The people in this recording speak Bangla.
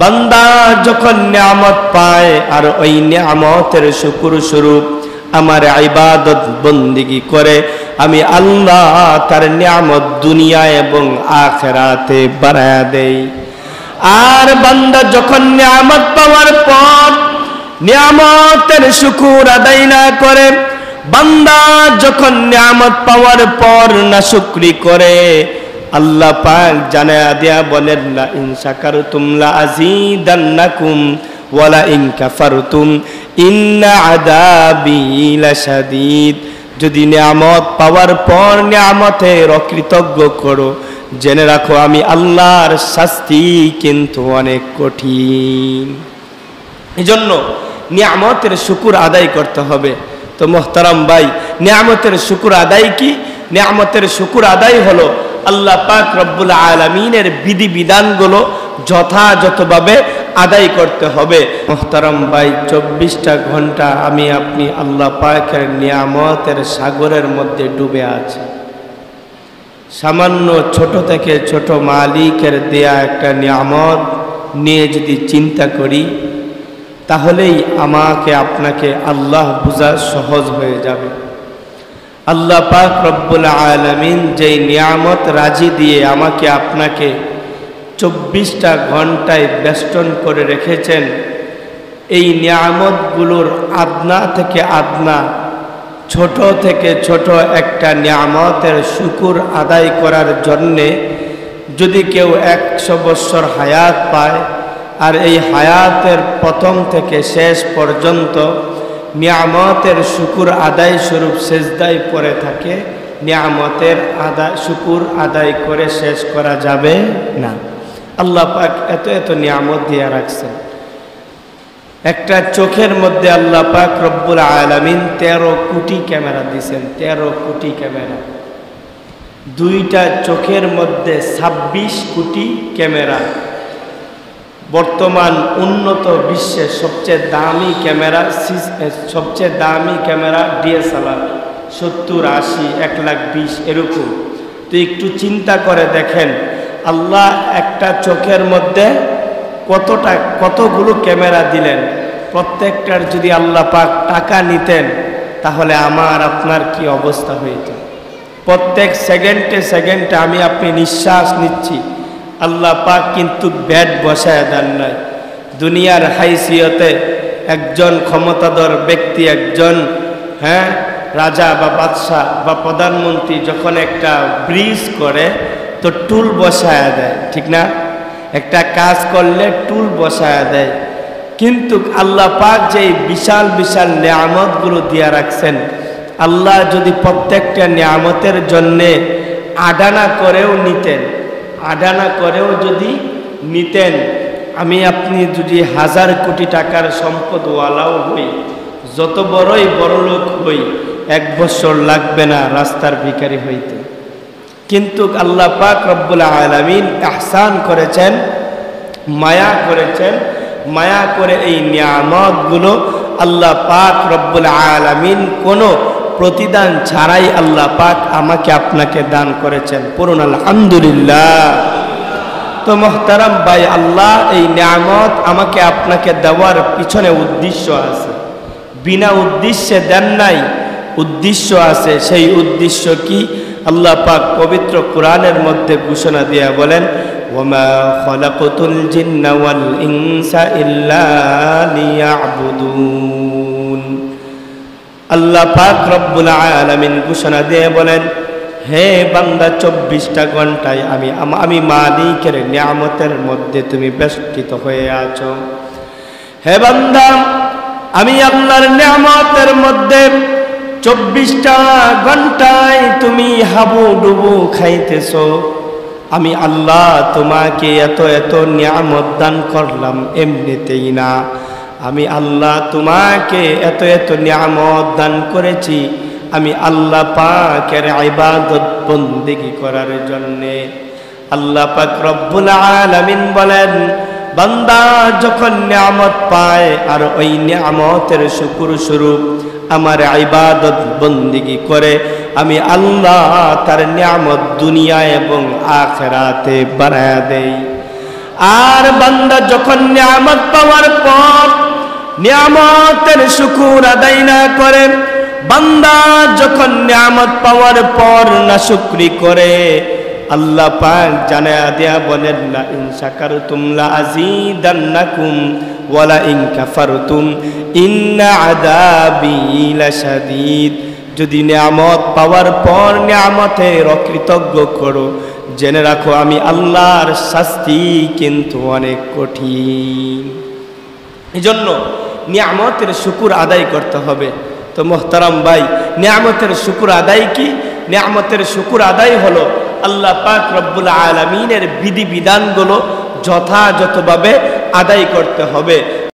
বান্দা যখন নিয়ামত পায় আর ওই নিয়ামতের শুকর স্বরূপ আমার ইবাদত বন্দেগী করে, আমি আল্লাহ তার নিয়ামত দুনিয়া এবং আখিরাতে বাড়ায়া দেই। আর বান্দা যখন নিয়ামত পাওয়ার পর নিয়ামতের শুকর আদায় না করে, বান্দা যখন নিয়ামত পাওয়ার পর নাশুকরি করে, আল্লাহ পাক জানায়া দিয়া বলেন, লা ইন শাকারতুম লা আযীদান্নাকুম ওয়া লা ইন কাফারতুম ইন্না আযাবি লাশাদীদ। যদি নিয়ামত পাওয়ার পর নিয়ামতের অকৃতজ্ঞ করো, জেনে রাখো আমি আল্লাহর শাস্তি কিন্তু অনেক কঠিন। এজন্য নিয়ামতের শুকর আদায় করতে হবে। তো মোহতারাম ভাই, নিয়ামতের শুকর আদায় কি? নিয়ামতের শুকর আদায় হলো আল্লাহ পাক রব্বুল আলামিনের বিধি বিধানগুলো যথাযথভাবে আদায় করতে হবে। মোহতারাম ভাই, 24টা ঘন্টা আমি আপনি আল্লাহ পাকের নিয়ামতের সাগরের মধ্যে ডুবে আছি। সামান্য ছোট থেকে ছোট মালিকের দেয়া একটা নিয়ামত নিয়ে যদি চিন্তা করি, তাহলেই আমাকে আপনাকে আল্লাহ বুঝা সহজ হয়ে যাবে। আল্লাহ পাক রব্বুল আলামিন যেই নিয়ামত রাজি দিয়ে আমাকে আপনাকে 24টা ঘন্টায় বেষ্টন করে রেখেছেন, এই নিয়ামতগুলোর আদনা থেকে আদনা, ছোট থেকে ছোট একটা নিয়ামতের শুকর আদায় করার জন্যে যদি কেউ 100 বছর হায়াত পায়, আর এই হায়াতের প্রথম থেকে শেষ পর্যন্ত নিয়ামতের শুকর আদায় স্বরূপ সেজদায় পড়ে থাকে, নিয়ামতের শুকর আদায় করে শেষ করা যাবে না। আল্লাহ পাক এত এত নিয়ামত দিয়ে রাখছেন। একটা চোখের মধ্যে আল্লাহ পাক রব্বুল আলামিন 13 কোটি ক্যামেরা দিয়েছেন, 13 কোটি ক্যামেরা। দুইটা চোখের মধ্যে 26 কোটি ক্যামেরা। বর্তমান উন্নত বিশ্বের সবচেয়ে দামি ক্যামেরা DSLR 70, 80, 1,20,000 এরকম। তো একটু চিন্তা করে দেখেন, আল্লাহ একটা চোখের মধ্যে কতগুলো ক্যামেরা দিলেন। প্রত্যেকটার যদি আল্লাহ পাক টাকা নিতেন, তাহলে আমার আপনার কি অবস্থা হইত? প্রত্যেক সেকেন্ডে সেকেন্ডে আমি আপনি নিঃশ্বাস নিচ্ছি, আল্লাহ পাক কিন্তু ব্যাট বসায় দেন নাই। দুনিয়ার হাইসিয়তে একজন ক্ষমতাধর ব্যক্তি, একজন রাজা বা বাদশাহ বা প্রধানমন্ত্রী যখন একটা ব্রিজ করে, তো টুল বসায় দেয়, ঠিক না? একটা কাজ করলে টুল বসায় দেয়। কিন্তু আল্লাহ পাক যে বিশাল বিশাল নিয়ামতগুলো দিয়া রাখছেন, আল্লাহ যদি প্রত্যেকটা নিয়ামতের জন্যে আডানা করেও যদি নিতেন, আমি আপনি যদি 1000 কোটি টাকার সম্পদওয়ালাও হই, যত বড়ই বড়লোক হই, 1 বছর লাগবে না রাস্তার ভিখারি হইতে। কিন্তু আল্লাহ পাক রব্বুল আলামিন ইহসান করেছেন, মায়া করে এই নিয়ামতগুলো আল্লাহ পাক রব্বুল আলামিন কোনো প্রতিদান ছাড়াই আল্লাহ পাক আমাকে আপনাকে দান করেছেন। পড়ুন আলহামদুলিল্লাহ। তো মোহতারাম ভাই, আল্লাহ এই নিয়ামত আমাকে আপনাকে দেওয়ার পিছনে উদ্দেশ্য আছে, বিনা উদ্দেশ্যে দেন নাই, উদ্দেশ্য আছে। সেই উদ্দেশ্য কি? আল্লাহ পাক পবিত্র কোরআনের মধ্যে ঘোষণা দিয়ে বলেন, ওয়ামা খালাকতুল জিন্না ওয়াল ইনসা ইল্লা লিয়াবুদুন। আল্লাহ পাক রব্বুল আলামিন ঘোষণা দিয়ে বলেন, হে বান্দা, 24টা ঘন্টায় আমি মালিকের নিয়ামতের মধ্যে তুমি বেষ্টিত হয়ে আছো। হে বান্দা, আমি আল্লাহর নিয়ামতের মধ্যে 24টা ঘন্টায় তুমি হাবুডুবু খাইতেছো। আমি আল্লাহ তোমাকে এত এত নিয়ামত দান করলাম এমনিতেই না। আমি আল্লাহ তোমাকে এত এত নিয়ামত দান করেছি আমি আল্লাহ পাকের ইবাদত বন্দেগী করার জন্যে। আল্লাহ পাক রব্বুল আলামিন বলেন, বান্দা যখন নিয়ামত পায় আর ওই নিয়ামতের শুকর স্বরূপ আমার ইবাদত বন্দেগী করে, আমি আল্লাহ তার নিয়ামত দুনিয়া এবং আখিরাতে বাড়ায়া দেই। আর বান্দা যখন নিয়ামত পাওয়ার পর নিয়ামতের শুকর আদায় না করে, বান্দা যখন নিয়ামত পাওয়ার পর নাশুকরি করে, আল্লাহ পাক জানায়া দেয়া বলেন, লা ইন শাকারতুম লা আযীদান্নাকুম ওয়া লা ইন কাফারতুম ইন্না আযাবি লাশাদীদ। যদি নিয়ামত পাওয়ার পর নিয়ামতের অকৃতজ্ঞ করো, জেনে রাখো আমি আল্লাহর শাস্তি কিন্তু অনেক কঠিন। এজন্য নিয়ামতের শুকর আদায় করতে হবে। তো মোহতারাম ভাই, নিয়ামতের শুকর আদায় কি? নিয়ামতের শুকর আদায় হলো আল্লাহ পাক রব্বুল আলামিনের বিধিবিধানগুলো যথাযথভাবে আদায় করতে হবে।